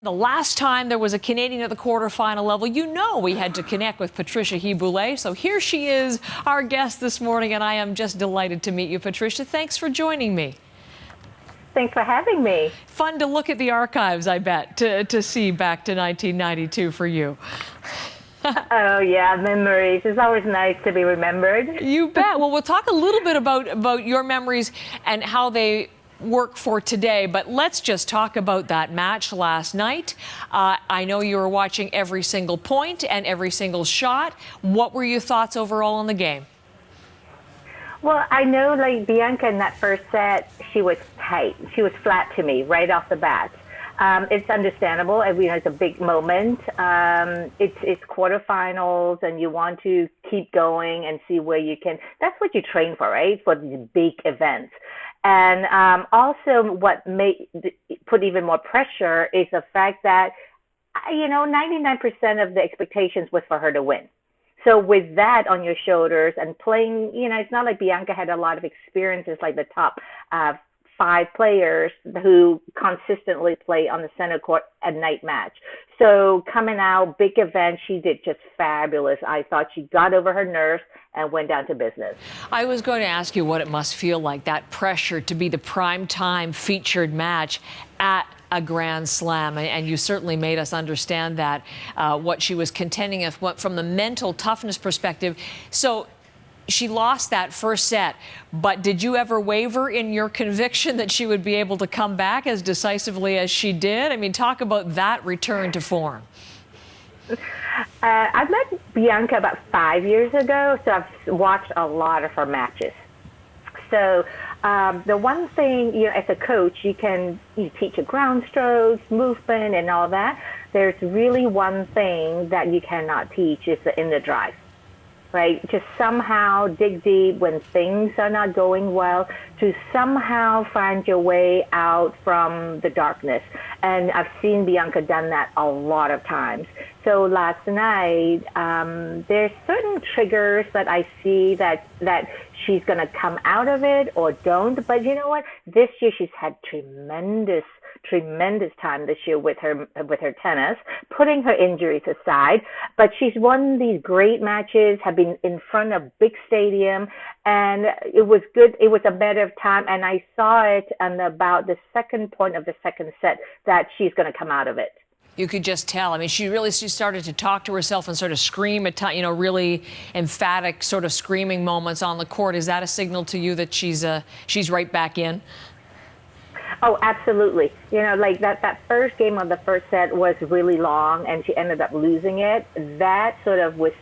The last time there was a Canadian at the quarterfinal level, we had to connect with Patricia Hy-Boulis. So here she is, our guest this morning, and I am just delighted to meet you, Patricia. Thanks for joining me. Thanks for having me. Fun to look at the archives, I bet, to see back to 1992 for you. Oh, yeah, memories. It's always nice to be remembered. You bet. Well, we'll talk a little bit about your memories and how they work for today, but let's just talk about that match last night. I know you were watching every single point and every single shot. What were your thoughts overall on the game? Well, I know, like, Bianca in that first set, she was tight. She was flat to me right off the bat. It's understandable. It's a big moment. It's quarterfinals, and you want to keep going and see where you can. That's what you train for, right? For these big events. And also what put even more pressure is the fact that, 99% of the expectations was for her to win. So with that on your shoulders and playing, it's not like Bianca had a lot of experiences like the top 5 players who consistently play on the center court at night match. So coming out, big event, she did just fabulous. I thought she got over her nerves and went down to business. I was going to ask you what it must feel like, that pressure to be the prime-time featured match at a Grand Slam, and you certainly made us understand that, what she was contending with from the mental toughness perspective. So she lost that first set, but did you ever waver in your conviction that she would be able to come back as decisively as she did? I mean, talk about that return to form. I met Bianca about 5 years ago, so I've watched a lot of her matches. So the one thing, as a coach, you teach a ground strokes, movement, and all that. There's really one thing that you cannot teach is the inner drive. Right? Just somehow dig deep when things are not going well, to somehow find your way out from the darkness. And I've seen Bianca done that a lot of times. So last night, there's certain triggers that I see that she's going to come out of it or don't. But you know what? This year she's had tremendous time this year with her tennis, putting her injuries aside. But she's won these great matches, have been in front of big stadium, and it was good. It was a matter of time, and I saw it on about the second point of the second set that she's going to come out of it. You could just tell. I mean, she started to talk to herself and sort of scream at times, really emphatic sort of screaming moments on the court. Is that a signal to you that she's right back in? Oh, absolutely. Like that first game of the first set was really long, and she ended up losing it. That sort of was,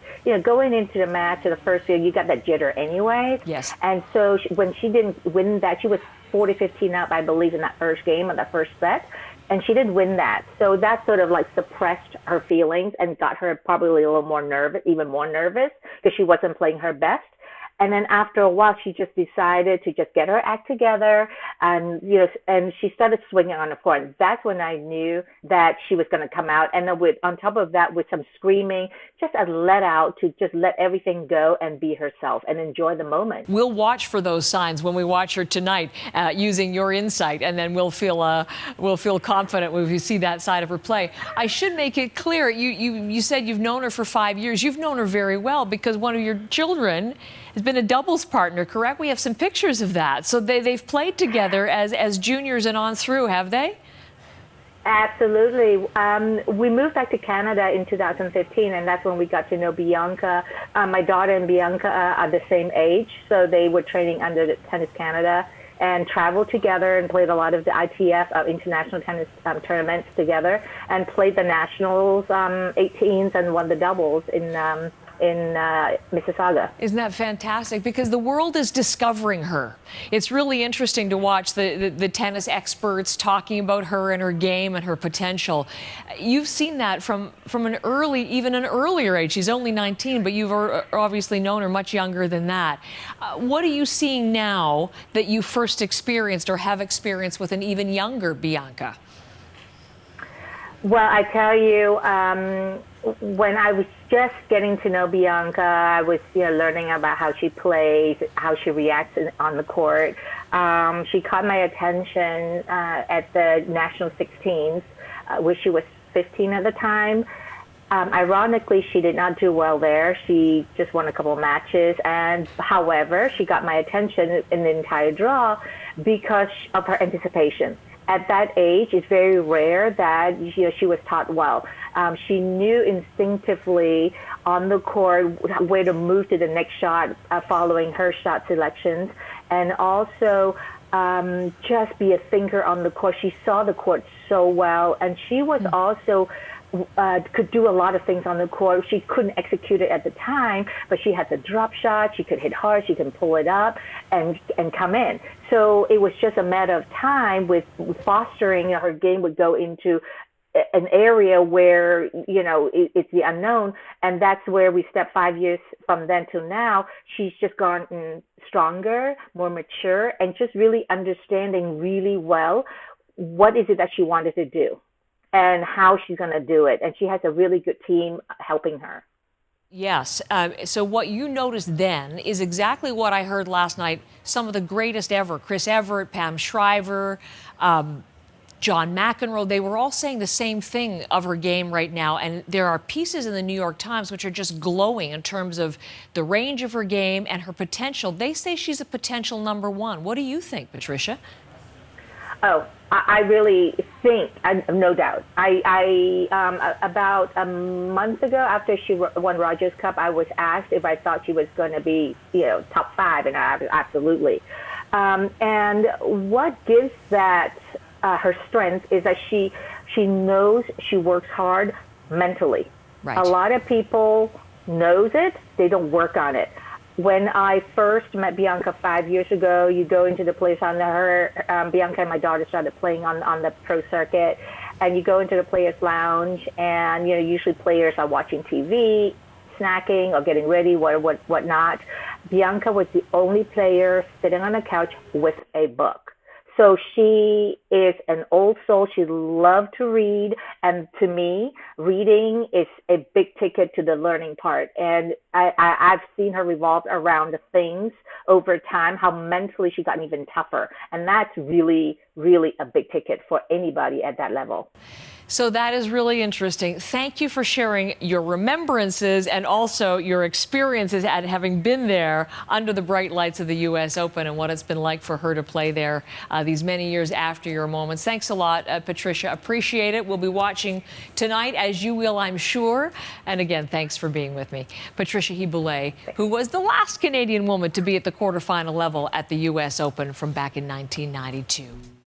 going into the match of the first game, you got that jitter anyway. Yes. And so when she didn't win that, she was 40-15 up, I believe, in that first game of the first set. And she didn't win that. So that sort of like suppressed her feelings and got her probably a little more nervous, even more nervous, because she wasn't playing her best. And then after a while, she just decided to just get her act together, and and she started swinging on the court. And that's when I knew that she was going to come out. And then on top of that, with some screaming, just a let out to just let everything go and be herself and enjoy the moment. We'll watch for those signs when we watch her tonight, using your insight, and then we'll feel confident when we see that side of her play. I should make it clear. You said you've known her for 5 years. You've known her very well because one of your children has been a doubles partner, correct? We have some pictures of that. So they've played together as juniors and on through, have they? Absolutely. We moved back to Canada in 2015, and that's when we got to know Bianca. My daughter and Bianca are the same age, so they were training under the Tennis Canada and traveled together and played a lot of the ITF, international tennis tournaments together, and played the nationals 18s and won the doubles in Mississauga. Isn't that fantastic? Because the world is discovering her. It's really interesting to watch the tennis experts talking about her and her game and her potential. You've seen that from an earlier age. She's only 19, but you've obviously known her much younger than that. What are you seeing now that you first experienced or have experienced with an even younger Bianca? Well, I tell you, when I was just getting to know Bianca, I was learning about how she plays, how she reacts on the court. She caught my attention at the National 16s when she was 15 at the time. Ironically, she did not do well there. She just won a couple of matches, and however, she got my attention in the entire draw because of her anticipation. At that age, it's very rare that she was taught well. She knew instinctively on the court where to move to the next shot following her shot selections, and also just be a thinker on the court. She saw the court so well, and she was also could do a lot of things on the court. She couldn't execute it at the time, but she had the drop shot. She could hit hard. She can pull it up and come in. So it was just a matter of time with fostering. Her game would go into an area where, it's the unknown. And that's where we step 5 years from then to now. She's just gotten stronger, more mature, and just really understanding really well what is it that she wanted to do and how she's going to do it. And she has a really good team helping her. Yes. So what you noticed then is exactly what I heard last night. Some of the greatest ever, Chris Evert, Pam Shriver, John McEnroe, they were all saying the same thing of her game right now. And there are pieces in the New York Times which are just glowing in terms of the range of her game and her potential. They say she's a potential #1. What do you think, Patricia? Oh, I really think, no doubt. About a month ago, after she won Rogers Cup, I was asked if I thought she was going to be, top 5, and absolutely. And what gives that her strength is that she knows she works hard mentally. Right. A lot of people knows it, they don't work on it. When I first met Bianca 5 years ago, you go into the place on Bianca and my daughter started playing on the pro circuit, and you go into the players' lounge, and usually players are watching TV, snacking or getting ready, whatnot. Bianca was the only player sitting on a couch with a book. So she is an old soul. She loved to read. And to me, reading is a big ticket to the learning part. And I've seen her revolve around the things over time, how mentally she's gotten even tougher. And that's really, really a big ticket for anybody at that level. So that is really interesting. Thank you for sharing your remembrances and also your experiences at having been there under the bright lights of the U.S. Open and what it's been like for her to play there these many years after your moments. Thanks a lot, Patricia. Appreciate it. We'll be watching tonight, as you will, I'm sure. And again, thanks for being with me. Patricia Hy-Boulis, who was the last Canadian woman to be at the quarterfinal level at the U.S. Open from back in 1992.